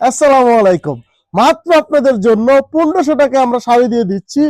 আসসালামু আলাইকুম। মাত্র আপনাদের জন্য 1500 টাকায় আমরা শাড়ি দিয়ে দিচ্ছি।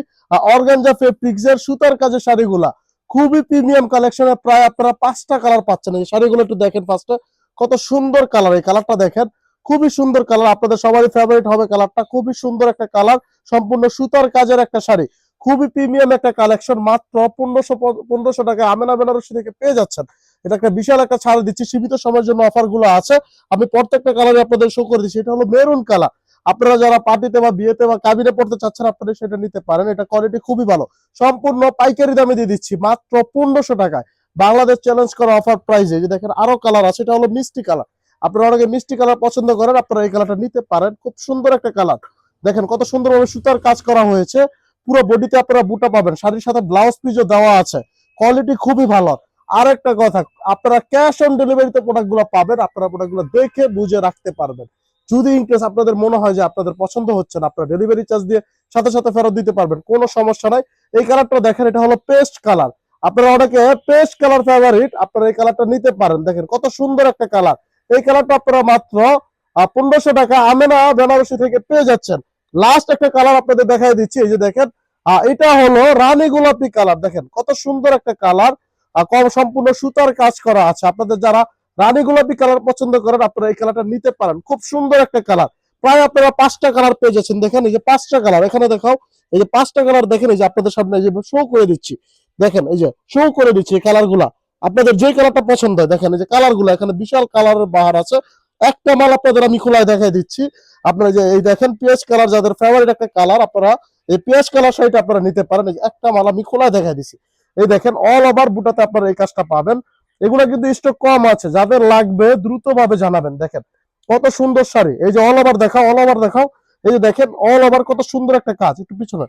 অর্গানজা ফেব্রিক্স এর সুতার কাজের শাড়িগুলা খুবই প্রিমিয়াম কালেকশনে, প্রায় আপনারা 5টা কালার পাচ্ছেন। এই শাড়িগুলো একটু দেখেন ফার্স্টে, কত সুন্দর কালার। এই কালারটা দেখেন, খুবই সুন্দর কালার, আপনাদের সবারই ফেভারিট হবে কালারটা। খুবই সুন্দর একটা কালার, সম্পূর্ণ সুতার কাজের একটা শাড়ি, খুবই প্রিমিয়াম একটা কালেকশন। মাত্র 1500 টাকায় আমেনা বেনারসি থেকে পেয়ে যাচ্ছেন। এটা একটা বিশাল একটা ছাড় দিচ্ছি, সীমিত সময়ের জন্য অফার গুলো আছে। আমি প্রত্যেকটা কালারে আপনাদের শো করে দিচ্ছি। এটা হলো মেরুন কালার। আপনারা যারা পার্টিতে বা বিয়েতে বা কাবিনে পড়তে চাচ্ছেন, আপনারা সেটা নিতে পারেন। এটা কোয়ালিটি খুবই ভালো, সম্পূর্ণ পাইকারি দামে দিয়ে দিচ্ছি মাত্র 1500 টাকায়। বাংলাদেশ চ্যালেঞ্জ করা অফার প্রাইসে। যে দেখেন আরো কালার আছে, এটা হলো মিষ্টি কালার। আপনারা অনেকে মিষ্টি কালার পছন্দ করেন, আপনারা এই কালারটা নিতে পারেন। খুব সুন্দর একটা কালার, দেখেন কত সুন্দরভাবে সুতার কাজ করা হয়েছে। পুরো বডিতে আপনারা বুটা পাবেন, শাড়ির সাথে ব্লাউজ পিসও দেওয়া আছে, কোয়ালিটি খুবই ভালো। আর একটা কথা, আপনারা ক্যাশ অন ডেলিভারিতে প্রোডাক্টগুলো পাবেন, আপনারা প্রোডাক্টগুলো দেখে বুঝে রাখতে পারবেন। যদি ইনকেস আপনাদের মনে হয় যে আপনাদের পছন্দ হচ্ছে না, আপনারা ডেলিভারি চার্জ দিয়ে সাথে সাথে ফেরত দিতে পারবেন, কোনো সমস্যা নাই। এই কালারটা দেখেন, এটা হলো পেস্ট কালার। আপনারা অনেকে পেস্ট কালার ফেভারিট, আপনারা এই কালারটা নিতে পারেন। দেখেন কত সুন্দর একটা কালার। এই কালারটা আপনারা মাত্র 1500 টাকা আমেনা বেনারসি থেকে পেয়ে যাচ্ছেন। লাস্ট একটা কালার আপনাদের দেখাই দিচ্ছি, এই যে দেখেন, এটা হলো রানী গোলাপি কালার। দেখেন কত সুন্দর একটা কালার, সম্পূর্ণ সুতার কাজ করা আছে। আপনাদের যারা রানী গোলাপি কালার পছন্দ করেন, আপনারা এই কালারটা নিতে পারেন। খুব সুন্দর একটা কালার, প্রায় আপনারা 5টা কালার পেয়ে যাচ্ছেন। দেখেন এই যে 5টা কালার এখানে দেখাও, এই যে 5টা কালার দেখেন, এই যে আপনাদের সামনে এই যে শো করে দিচ্ছি। দেখেন এই যে শো করে দিচ্ছি এই কালার গুলা। আপনাদের যে কালারটা পছন্দ হয়, দেখেন এই যে কালার গুলা, এখানে বিশাল কালারের বাহার আছে। একটা মাল আপনাদের আমি খোলায় দেখাই দিচ্ছি। আপনারা যে এই দেখেন পিএস কালার, যাদের ফেভারিট একটা কালার, আপনারা এই পিএস কালার শাড়িটা আপনারা নিতে পারেন। এই একটা মাল আমি খোলায় দেখাই দিচ্ছি। এই দেখেন অল ওভার বুটাতে আপনারা এই কাজটা পাবেন। এগুলা কিন্তু স্টক কম আছে, যাদের লাগবে দ্রুত ভাবে জানাবেন। দেখেন কত সুন্দর শাড়ি, এই যে অল ওভার দেখাও, অল ওভার দেখাও। এই যে দেখেন অল ওভার কত সুন্দর একটা কাজ, একটু পিছনে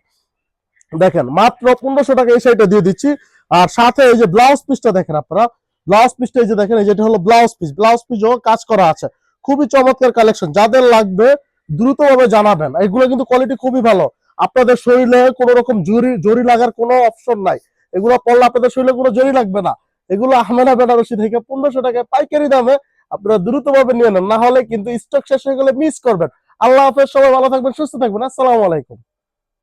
দেখেন। মাত্র 1500 টাকা এই শাড়িটা দিয়ে দিচ্ছি। আর সাথে এই যে ব্লাউজ পিসটা দেখেন আপনারা, ব্লাউজ পিসটা এই যে দেখেন, এই যে এটা হলো ব্লাউজ পিস, ব্লাউজ পিসও কাজ করা আছে। খুবই চমৎকার কালেকশন, যাদের লাগবে দ্রুত ভাবে জানাবেন। এগুলো কিন্তু কোয়ালিটি খুবই ভালো। আপনাদের শরীরে কোনো রকম জরি জরি লাগার কোনো অপশন নাই। এগুলো পড়লে আপনাদের শরীরে কোনো জরি লাগবে না। এগুলো আহমেনা বেনারসি থেকে 1500 টাকায় পাইকারি দামে আপনারা দ্রুত ভাবে নিয়ে নেন, না হলে কিন্তু স্টক শেষ হয়ে গেলে মিস করবেন। আল্লাহ হাফেজ, সবাই ভালো থাকবেন, সুস্থ থাকবেন। আসসালামু আলাইকুম।